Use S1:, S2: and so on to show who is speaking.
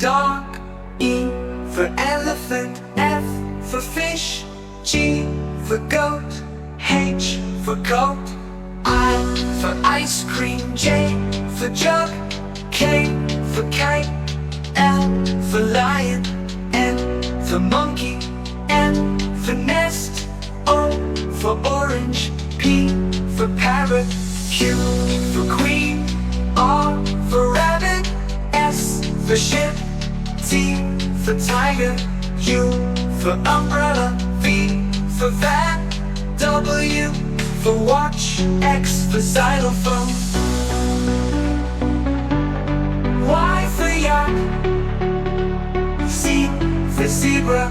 S1: dog, E for elephant, F for fish, G for goat, H for coat, I for ice cream, J for jug, K for kite, L for lion, N for monkey, M for nest, O for orange, P for parrot, Q for queen, R for rabbit, S for ship, T for tiger, U for umbrella, V for van, W for watch, X for xylophone, Y for yak, Z for zebra,